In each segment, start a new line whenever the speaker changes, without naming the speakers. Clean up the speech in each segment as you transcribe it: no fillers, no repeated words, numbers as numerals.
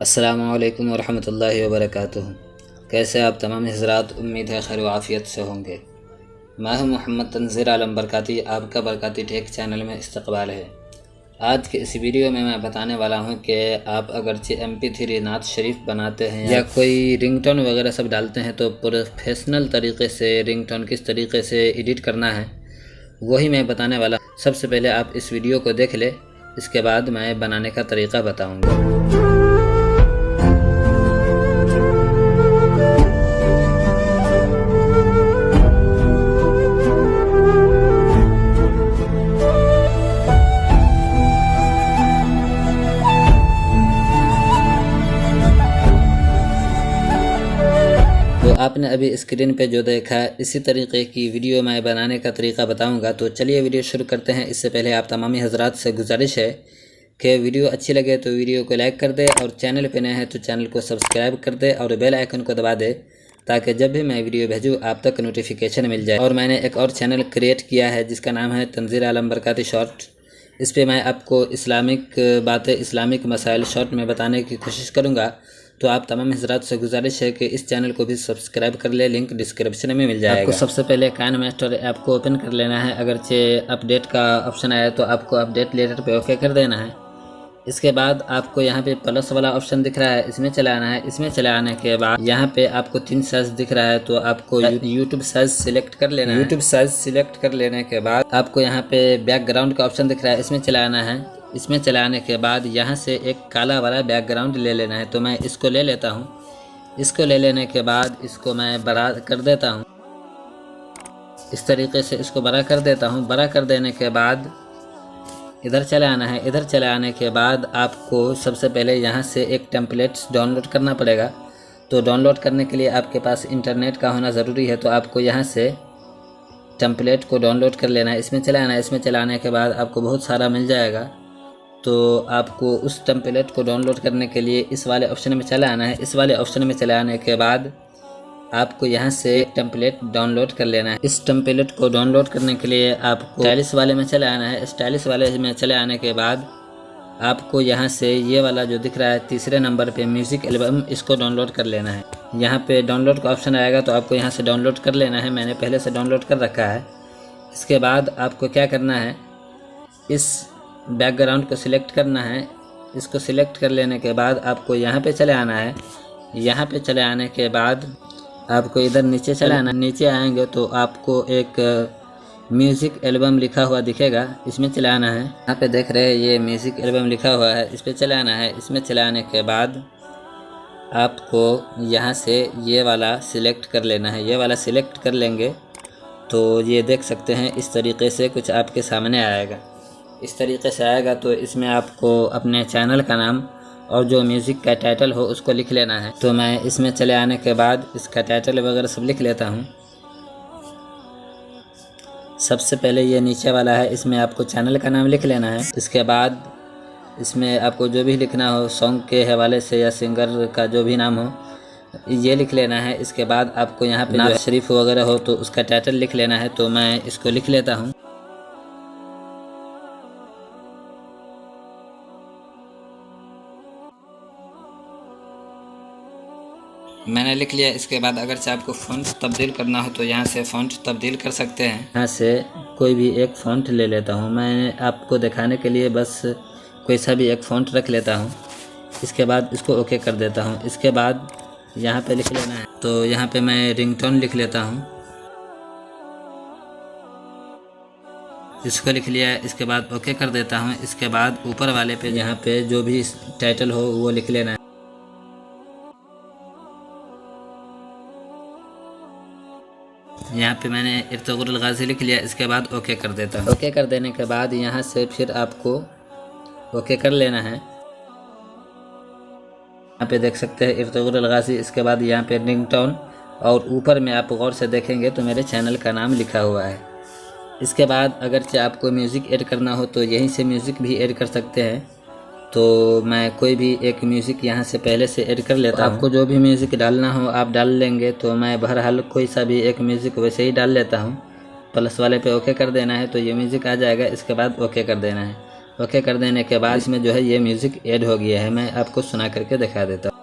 अस्सलामुअलैकुम वरहमतुल्लाहि वबरकातुहू। कैसे आप तमाम हज़रात, उम्मीद है खैर आफ़ियत से होंगे। मैं हूं मोहम्मद तंज़ीर आलम बरकाती, आपका बरकाती टेक चैनल में इस्तकबाल है। आज के इस वीडियो में मैं बताने वाला हूं कि आप अगरचे MP3 नात शरीफ बनाते हैं या कोई रिंगटोन वगैरह सब डालते हैं तो प्रोफेशनल तरीक़े से रिंगटोन किस तरीक़े से एडिट करना है वही मैं बताने वाला। सबसे पहले आप इस वीडियो को देख ले, इसके बाद मैं बनाने का तरीक़ा बताऊँगा। तो आपने अभी स्क्रीन पे जो देखा इसी तरीके की वीडियो मैं बनाने का तरीका बताऊंगा। तो चलिए वीडियो शुरू करते हैं। इससे पहले आप तमामी हज़रात से गुजारिश है कि वीडियो अच्छी लगे तो वीडियो को लाइक कर दे और चैनल पे नए हैं तो चैनल को सब्सक्राइब कर दे और बेल आइकन को दबा दे ताकि जब भी मैं वीडियो भेजूँ आप तक नोटिफिकेशन मिल जाए। और मैंने एक और चैनल क्रिएट किया है जिसका नाम है तंज़ीर आलम बरकाती शॉर्ट। इस पर मैं आपको इस्लामिक बातें, इस्लामिक मसाइल शॉर्ट में बताने की कोशिश करूँगा। तो आप तमाम हज़रात से गुजारिश है कि इस चैनल को भी सब्सक्राइब कर ले, लिंक डिस्क्रिप्शन में मिल जाएगा। आपको सबसे पहले काइनमास्टर ऐप को ओपन कर लेना है। अगरचे अपडेट का ऑप्शन आया तो आपको अपडेट लेटर पे ओके कर देना है। इसके बाद आपको यहाँ पे प्लस वाला ऑप्शन दिख रहा है, इसमें चला आना है। इसमें चला आने के बाद यहाँ पे आपको 3 साइज दिख रहा है तो आपको यूट्यूब साइज सिलेक्ट कर लेना है। यूट्यूब साइज सिलेक्ट कर लेने के बाद आपको यहाँ पे बैकग्राउंड का ऑप्शन दिख रहा है, इसमें चला आना है। इसमें चलाने के बाद यहाँ से एक काला वाला बैकग्राउंड ले लेना है। तो मैं इसको ले लेता हूँ। इसको ले लेने के बाद इसको मैं बड़ा कर देता हूँ। इस तरीके से इसको बड़ा कर देता हूँ। बड़ा कर देने के बाद इधर चले आना है। इधर चले आने के बाद आपको सबसे पहले यहाँ से एक टेम्पलेट डाउनलोड करना पड़ेगा। तो डाउनलोड करने के लिए आपके पास इंटरनेट का होना ज़रूरी है। तो आपको यहाँ से टेम्पलेट को डाउनलोड कर लेना है। इसमें चले आना है। इसमें चलाने के बाद आपको बहुत सारा मिल जाएगा। तो आपको उस टेम्पलेट को डाउनलोड करने के लिए इस वाले ऑप्शन में चला आना है। इस वाले ऑप्शन में चले आने के बाद आपको यहाँ से टेम्पलेट डाउनलोड कर लेना है। इस टेम्पलेट को डाउनलोड करने के लिए आपको स्टाइलिश वाले में चले आना है। स्टाइलिश वाले में चले आने के बाद आपको यहाँ से ये वाला जो दिख रहा है तीसरे नंबर पे म्यूज़िक एल्बम, इसको डाउनलोड कर लेना है। यहाँ पे डाउनलोड का ऑप्शन आएगा तो आपको यहाँ से डाउनलोड कर लेना है। मैंने पहले से डाउनलोड कर रखा है। इसके बाद आपको क्या करना है, इस बैकग्राउंड को सिलेक्ट करना है। इसको सिलेक्ट कर लेने के बाद आपको यहाँ पे चले आना है। यहाँ पे चले आने के बाद आपको इधर नीचे चले आना। नीचे आएंगे तो आपको एक म्यूज़िक एल्बम लिखा हुआ दिखेगा, इसमें चले आना है। यहाँ पे देख रहे हैं ये म्यूज़िक एल्बम लिखा हुआ है, इस पर चले आना है। इसमें चले आने के बाद आपको यहाँ से ये वाला सिलेक्ट कर लेना है। ये वाला सिलेक्ट कर लेंगे तो ये देख सकते हैं इस तरीके से कुछ आपके सामने आएगा। इस तरीके से आएगा तो इसमें आपको अपने चैनल का नाम और जो म्यूज़िक का टाइटल हो उसको लिख लेना है। तो मैं इसमें चले आने के बाद इसका टाइटल वगैरह सब लिख लेता हूँ। सबसे पहले ये नीचे वाला है, इसमें आपको चैनल का नाम लिख लेना है। इसके बाद इसमें आपको जो भी लिखना हो सॉन्ग के हवाले से या सिंगर का जो भी नाम हो ये लिख लेना है। इसके बाद आपको यहाँ पे नात शरीफ वगैरह हो तो उसका टाइटल लिख लेना है। तो मैं इसको लिख लेता हूँ। मैंने लिख लिया। इसके बाद अगर से आपको फ़ॉन्ट तब्दील करना हो तो यहाँ से फ़ॉन्ट तब्दील कर सकते हैं। यहाँ से कोई भी एक फ़ॉन्ट ले लेता हूँ। मैं आपको दिखाने के लिए बस कोई सा भी एक फ़ॉन्ट रख लेता हूँ। इसके बाद इसको ओके कर देता हूँ। इसके बाद यहाँ पे लिख लेना है। तो यहाँ पे मैं रिंगटोन लिख लेता हूँ। इसको लिख लिया। इसके बाद ओके कर देता हूँ। इसके बाद ऊपर वाले पे यहाँ पे जो भी टाइटल हो वो लिख लेना है। यहाँ पे मैंने इर्तुगरुल गाज़ी लिख लिया। इसके बाद ओके कर देता हूँ। ओके कर देने के बाद यहाँ से फिर आपको ओके कर लेना है। यहाँ पे देख सकते हैं इर्तुगरुल गाज़ी। इसके बाद यहाँ पे रिंगटोन और ऊपर में आप गौर से देखेंगे तो मेरे चैनल का नाम लिखा हुआ है। इसके बाद अगर आपको म्यूज़िक ऐड करना हो तो यहीं से म्यूज़िक भी ऐड कर सकते हैं। तो मैं कोई भी एक म्यूज़िक यहाँ से पहले से ऐड कर लेता हूँ। आपको जो भी म्यूज़िक डालना हो आप डाल लेंगे। तो मैं बहरहाल कोई सा भी एक म्यूज़िक वैसे ही डाल लेता हूँ। प्लस वाले पे ओके कर देना है तो ये म्यूज़िक आ जाएगा। इसके बाद ओके कर देना है। ओके कर देने के बाद इसमें जो है ये म्यूज़िक ऐड हो गया है। मैं आपको सुना करके दिखा देता हूँ।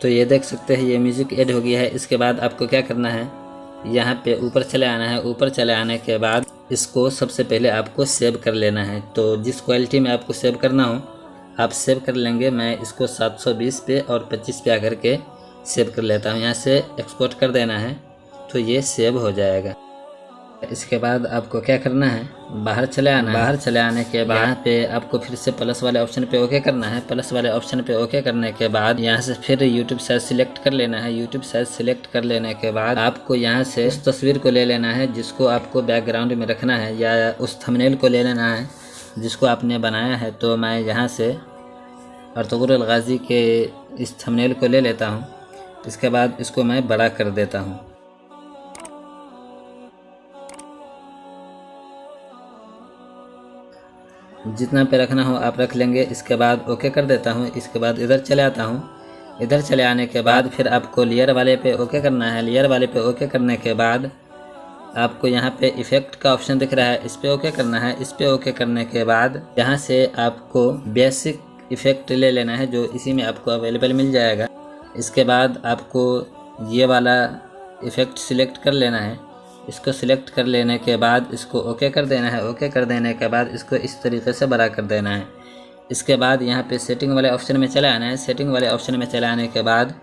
तो ये देख सकते हैं ये म्यूज़िक ऐड हो गया है। इसके बाद आपको क्या करना है, यहाँ पे ऊपर चले आना है। ऊपर चले आने के बाद इसको सबसे पहले आपको सेव कर लेना है। तो जिस क्वालिटी में आपको सेव करना हो आप सेव कर लेंगे। मैं इसको 720 पे और 25 पे आकर के सेव कर लेता हूँ। यहाँ से एक्सपोर्ट कर देना है तो ये सेव हो जाएगा। इसके बाद आपको क्या करना है, बाहर चले आना है। बाहर चले आने के बाद यहाँ पे आपको फिर से प्लस वाले ऑप्शन पे ओके करना है। प्लस वाले ऑप्शन पे ओके करने के बाद यहाँ से फिर यूट्यूब साइज सिलेक्ट कर लेना है। यूट्यूब साइज सिलेक्ट कर लेने के बाद आपको यहाँ से उस तस्वीर को ले लेना है जिसको आपको बैकग्राउंड में रखना है, या उस थंबनेल को ले लेना है जिसको आपने बनाया है। तो मैं यहाँ से अर्तुगरुल अल गाज़ी के इस थंबनेल को ले लेता हूँ। इसके बाद इसको मैं बड़ा कर देता हूँ। जितना पे रखना हो आप रख लेंगे। इसके बाद ओके कर देता हूँ। इसके बाद इधर चले आता हूँ। इधर चले आने के बाद फिर आपको लेयर वाले पे ओके करना है। लेयर वाले पे ओके करने के बाद आपको यहाँ पे इफ़ेक्ट का ऑप्शन दिख रहा है, इस पे ओके करना है। इस पे ओके करने के बाद यहाँ से आपको बेसिक इफ़ेक्ट ले लेना है जो इसी में आपको अवेलेबल मिल जाएगा। इसके बाद आपको ये वाला इफ़ेक्ट सिलेक्ट कर लेना है। इसको सिलेक्ट कर लेने के बाद इसको ओके कर देना है। ओके कर देने के बाद इसको इस तरीके से बड़ा कर देना है। इसके बाद यहाँ पे सेटिंग वाले ऑप्शन में चला आना है। सेटिंग वाले ऑप्शन में चले आने के बाद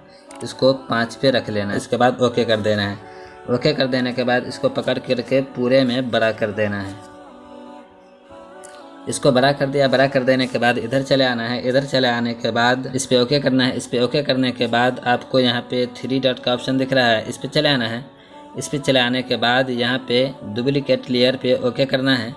इसको 5 पे रख लेना है। इसके बाद ओके कर देना है। ओके कर देने के बाद इसको पकड़ करके पूरे में बड़ा कर देना है। इसको बड़ा कर दिया। बड़ा कर देने के बाद इधर चले आना है। इधर चले आने के बाद इस पे ओके करना है। इस पे ओके करने के बाद आपको यहाँ पे 3 डॉट का ऑप्शन दिख रहा है, इस पे चले आना है। इस पे चले आने के बाद यहाँ पे डुप्लीकेट लेयर पे ओके करना है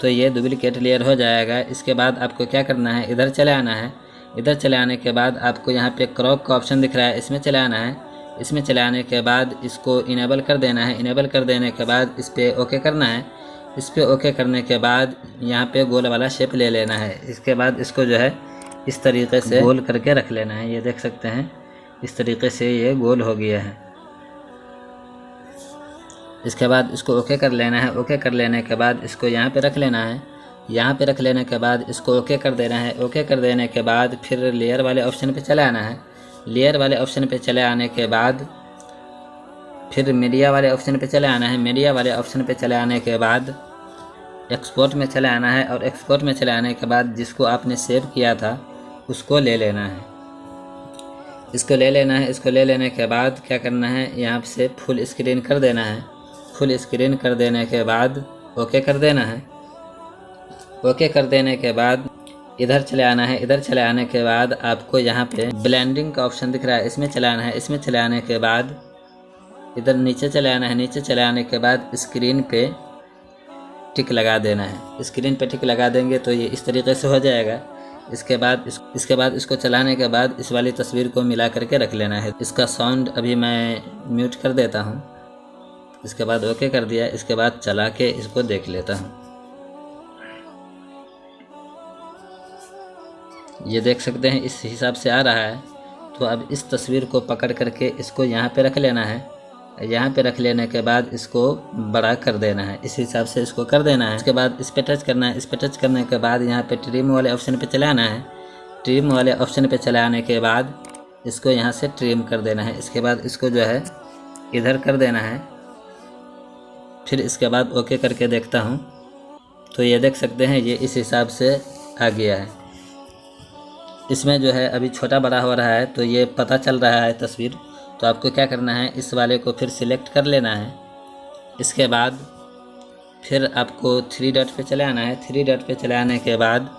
तो ये डुप्लीकेट लेयर हो जाएगा। इसके बाद आपको क्या करना है, इधर चले आना है। इधर चले आने के बाद आपको यहाँ पे क्रॉप का ऑप्शन दिख रहा है, इसमें चले आना है। इसमें चले आने के बाद इसको इनेबल कर देना है। इनेबल कर देने के बाद इस पे ओके करना है। इस पे ओके करने के बाद यहाँ पे गोल वाला शेप ले लेना है। इसके बाद इसको जो है इस तरीके से गोल करके रख लेना है। ये देख सकते हैं इस तरीके से ये गोल हो गया है। इसके बाद इसको ओके कर लेना है। ओके कर लेने के बाद इसको यहाँ पे रख लेना है। यहाँ पे रख लेने के बाद इसको ओके कर देना है। ओके कर देने के बाद फिर लेयर वाले ऑप्शन पे चले आना है। लेयर वाले ऑप्शन पे चले आने के बाद फिर मीडिया वाले ऑप्शन पे चले आना है। मीडिया वाले ऑप्शन पे चले आने के बाद एक्सपोर्ट में चले आना है। और एक्सपोर्ट में चले आने के बाद जिसको आपने सेव किया था उसको ले लेना है। इसको ले लेना है। इसको ले लेने के बाद क्या करना है, यहाँ से फुल स्क्रीन कर देना है। फुल स्क्रीन कर देने के बाद ओके कर देना है। ओके कर देने के बाद इधर चले आना है। इधर चले आने के बाद आपको यहाँ पे ब्लेंडिंग का ऑप्शन दिख रहा है, इसमें चले आना है। इसमें चले आने के बाद इधर नीचे चले आना है। नीचे चले आने के बाद स्क्रीन पे टिक लगा देना है। स्क्रीन पे टिक लगा देंगे तो ये इस तरीके से हो जाएगा। इसके बाद इसको चलाने के बाद इस वाली तस्वीर को मिला करके रख लेना है। इसका साउंड अभी मैं म्यूट कर देता हूँ। इसके बाद ओके कर दिया। इसके बाद चला के इसको देख लेता हूँ। ये देख सकते हैं इस हिसाब से आ रहा है। तो अब इस तस्वीर को पकड़ करके इसको यहाँ पे रख लेना है। यहाँ पे रख लेने के बाद इसको बड़ा कर देना है। इस हिसाब से इसको कर देना है। इसके बाद इस पे टच करना है। इस पे टच करने के बाद यहाँ पे ट्रिम वाले ऑप्शन पे चले आना है। ट्रिम वाले ऑप्शन पे चले आने के बाद इसको यहाँ से ट्रिम कर देना है। इसके बाद इसको जो है इधर कर देना है। फिर इसके बाद ओके करके देखता हूँ तो ये देख सकते हैं ये इस हिसाब से आ गया है। इसमें जो है अभी छोटा बड़ा हो रहा है तो ये पता चल रहा है तस्वीर। तो आपको क्या करना है, इस वाले को फिर सिलेक्ट कर लेना है। इसके बाद फिर आपको 3 डॉट पे चले आना है। 3 डॉट पे चले आने के बाद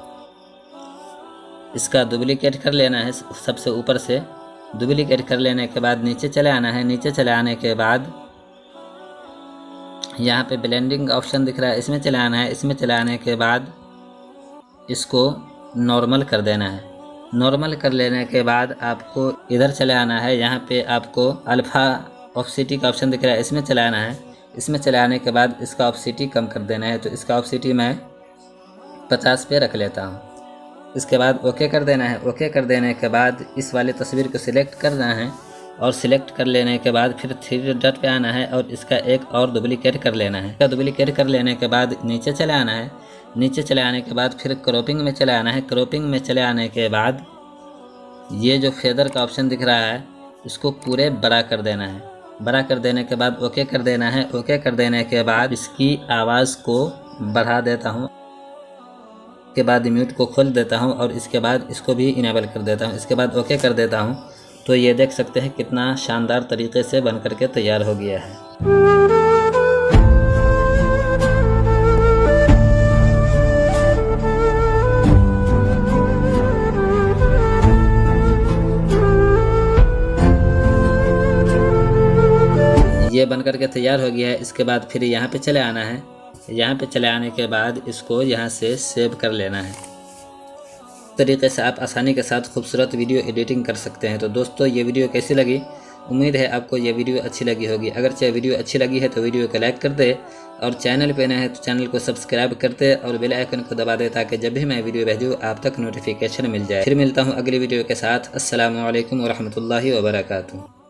इसका डुप्लीकेट कर लेना है। सबसे ऊपर से डुप्लीकेट कर लेने के बाद नीचे चले आना है। नीचे चले आने के बाद यहाँ पे ब्लेंडिंग का ऑप्शन दिख रहा है, इसमें चले आना है। इसमें चले आने के बाद इसको नॉर्मल कर देना है। नॉर्मल कर लेने के बाद आपको इधर चले आना है। यहाँ पे आपको अल्फ़ा ऑप्सिटी का ऑप्शन दिख रहा है, इसमें चले आना है। इसमें चले आने के बाद इसका ऑप्सिटी कम कर देना है। तो इसका ऑप्सिटी मैं 50 पे रख लेता हूँ। इसके बाद ओके कर देना है। ओके कर देने के बाद इस वाली तस्वीर को सिलेक्ट करना है और सिलेक्ट कर लेने के बाद फिर 3 डॉट पे आना है और इसका एक और डुप्लीकेट कर लेना है। इसका डुप्लीकेट कर लेने के बाद नीचे चले आना है। नीचे चले आने के बाद फिर क्रॉपिंग में चले आना है। क्रॉपिंग में चले आने के बाद ये जो फेदर का ऑप्शन दिख रहा है इसको पूरे बड़ा कर देना है। बड़ा कर देने के बाद ओके कर देना है। ओके कर देने के बाद इसकी आवाज़ को बढ़ा देता हूँ। के बाद म्यूट को खोल देता हूँ और इसके बाद इसको भी इनेबल कर देता हूँ। इसके बाद ओके कर देता हूँ तो ये देख सकते हैं कितना शानदार तरीके से बन करके तैयार हो गया है। ये बन करके तैयार हो गया है। इसके बाद फिर यहाँ पे चले आना है। यहाँ पे चले आने के बाद इसको यहाँ से सेव कर लेना है। तरीके से आप आसानी के साथ खूबसूरत वीडियो एडिटिंग कर सकते हैं। तो दोस्तों ये वीडियो कैसी लगी? उम्मीद है आपको ये वीडियो अच्छी लगी होगी। अगर चाहे वीडियो अच्छी लगी है तो वीडियो को लाइक कर दे और चैनल पे नए हैं तो चैनल को सब्सक्राइब कर दे और बेल आइकन को दबा दे ताकि जब भी मैं वीडियो भेजूँ आप तक नोटिफिकेशन मिल जाए। फिर मिलता हूँ अगली वीडियो के साथ। अस्सलामु अलैकुम वरहमतुल्लाहि वबरकातुहू।